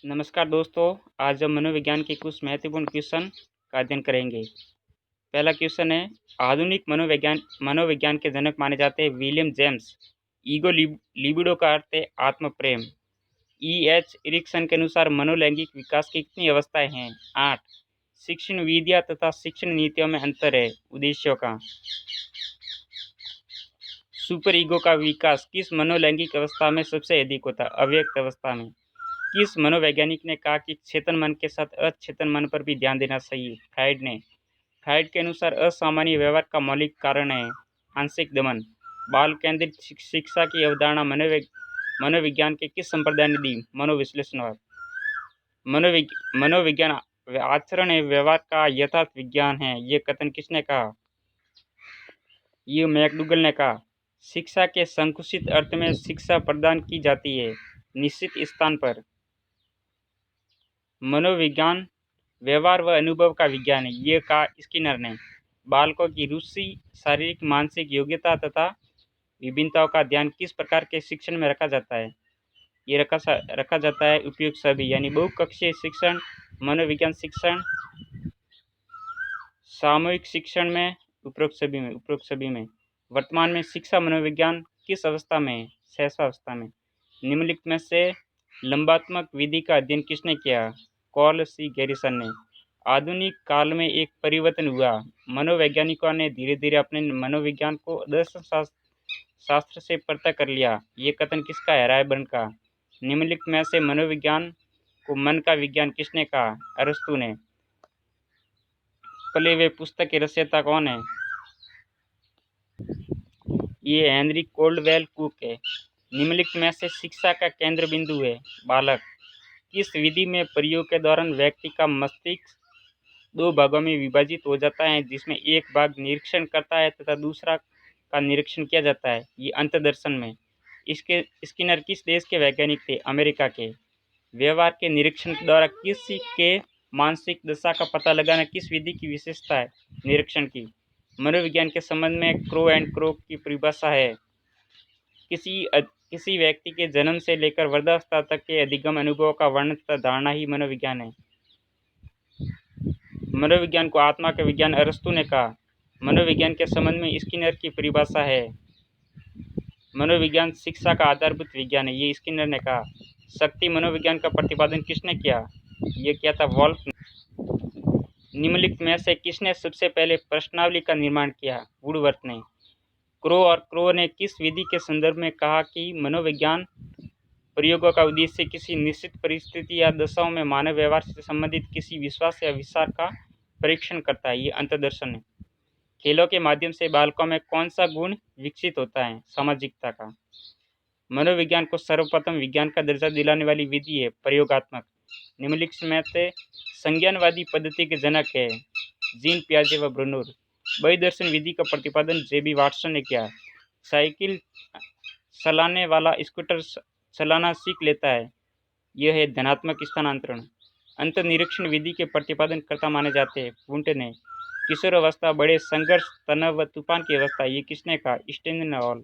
नमस्कार दोस्तों। आज हम मनोविज्ञान के कुछ महत्वपूर्ण क्वेश्चन का अध्ययन करेंगे। पहला क्वेश्चन है, आधुनिक मनोविज्ञान के जनक माने जाते हैं विलियम जेम्स। ईगो लिबिडो का अर्थ है आत्म प्रेम। एच इरिक्सन के अनुसार मनोलैंगिक विकास की कितनी अवस्थाएं हैं? 8। शिक्षण विधियां तथा शिक्षण नीतियों में अंतर है? उद्देश्यों का। सुपर ईगो का विकास किस मनोलैंगिक अवस्था में सबसे अधिक होता है? अव्यक्त अवस्था में। किस मनोवैज्ञानिक ने कहा कि चेतन मन के साथ अचेतन मन पर भी ध्यान देना चाहिए? फ्राइड ने। फ्राइड के अनुसार असामान्य व्यवहार का मौलिक कारण है आंशिक दमन। बाल केंद्रित शिक्षा की अवधारणा मनोविज्ञान के किस संप्रदाय ने दी? मनोविश्लेषणवाद। मनोविज्ञान आचरण एवं व्यवहार का यथार्थ विज्ञान है, ये कथन किसने कहा? ये मैकडूगल ने कहा। शिक्षा के संकुचित अर्थ में शिक्षा प्रदान की जाती है निश्चित स्थान पर। मनोविज्ञान व्यवहार व अनुभव का विज्ञान है, ये कहा स्किनर ने। बालकों की रुचि, शारीरिक मानसिक योग्यता तथा विभिन्नताओं का ध्यान किस प्रकार के शिक्षण में रखा जाता है? ये रखा जाता है उपयुक्त सभी, यानी बहुकक्षीय शिक्षण, मनोविज्ञान शिक्षण, सामूहिक शिक्षण में, उपरोक्त सभी में। वर्तमान में शिक्षा मनोविज्ञान किस अवस्था में है? शैशवावस्था में। निम्नलिखित में से लंबात्मक विधि का अध्ययन किसने किया? कॉल सी गैरिसन ने। आधुनिक काल में एक परिवर्तन हुआ। मनोवैज्ञानिकों ने धीरे धीरे अपने मनोविज्ञान को दर्शन शास्त्र से पृथक कर लिया, ये कथन किसका है? रायबर्न का। निम्नलिखित में से मनोविज्ञान को मन का विज्ञान किसने कहा? अरस्तु ने। पहले वे पुस्तक के रचयिता कौन है? ये हेनरी कोल्डवेल कुक है। निम्नलिखित में से शिक्षा का केंद्र बिंदु है बालक। किस विधि में प्रयोग के दौरान व्यक्ति का मस्तिष्क दो भागों में विभाजित हो जाता है, जिसमें एक भाग निरीक्षण करता है तथा दूसरा का निरीक्षण किया जाता है? ये अंतर्दर्शन में। इसके स्किनर किस देश के वैज्ञानिक थे? अमेरिका के। व्यवहार के निरीक्षण द्वारा किसी के मानसिक दशा का पता लगाना किस विधि की विशेषता है? निरीक्षण की। मनोविज्ञान के संबंध में क्रो एंड क्रो की परिभाषा है, किसी व्यक्ति के जन्म से लेकर वृद्धावस्था तक के अधिगम अनुभवों का वर्णन तथा धारणा ही मनोविज्ञान है। मनोविज्ञान को आत्मा का विज्ञान अरस्तु ने कहा। मनोविज्ञान के संबंध में स्किनर की परिभाषा है, मनोविज्ञान शिक्षा का आधारभूत विज्ञान है, ये स्किनर ने कहा। शक्ति मनोविज्ञान का प्रतिपादन किसने किया? ये किया था वॉल्फ ने। निम्नलिखित में से किसने सबसे पहले प्रश्नावली का निर्माण किया? वुडवर्थ ने। क्रो और क्रो ने किस विधि के संदर्भ में कहा कि मनोविज्ञान प्रयोगों का उद्देश्य किसी निश्चित परिस्थिति या दशाओं में मानव व्यवहार से संबंधित किसी विश्वास या विचार का परीक्षण करता है? ये अंतर्दर्शन है। खेलों के माध्यम से बालकों में कौन सा गुण विकसित होता है? सामाजिकता का। मनोविज्ञान को सर्वप्रथम विज्ञान का दर्जा दिलाने वाली विधि है प्रयोगात्मक। निम्नलिखित में से संज्ञानवादी पद्धति के जनक है जीन पियाजे व ब्रूनर। बहिर्दर्शन विधि का प्रतिपादन जेबी वाटसन ने किया। साइकिल चलाने वाला स्कूटर चलाना सीख लेता है, यह है धनात्मक स्थानांतरण। अंतर्निरीक्षण विधि के प्रतिपादन कर्ता माने जाते हैं वुंट ने। किशोर अवस्था बड़े संघर्ष, तनाव व तूफान की अवस्था, ये किसने कहा? स्टेनहॉल।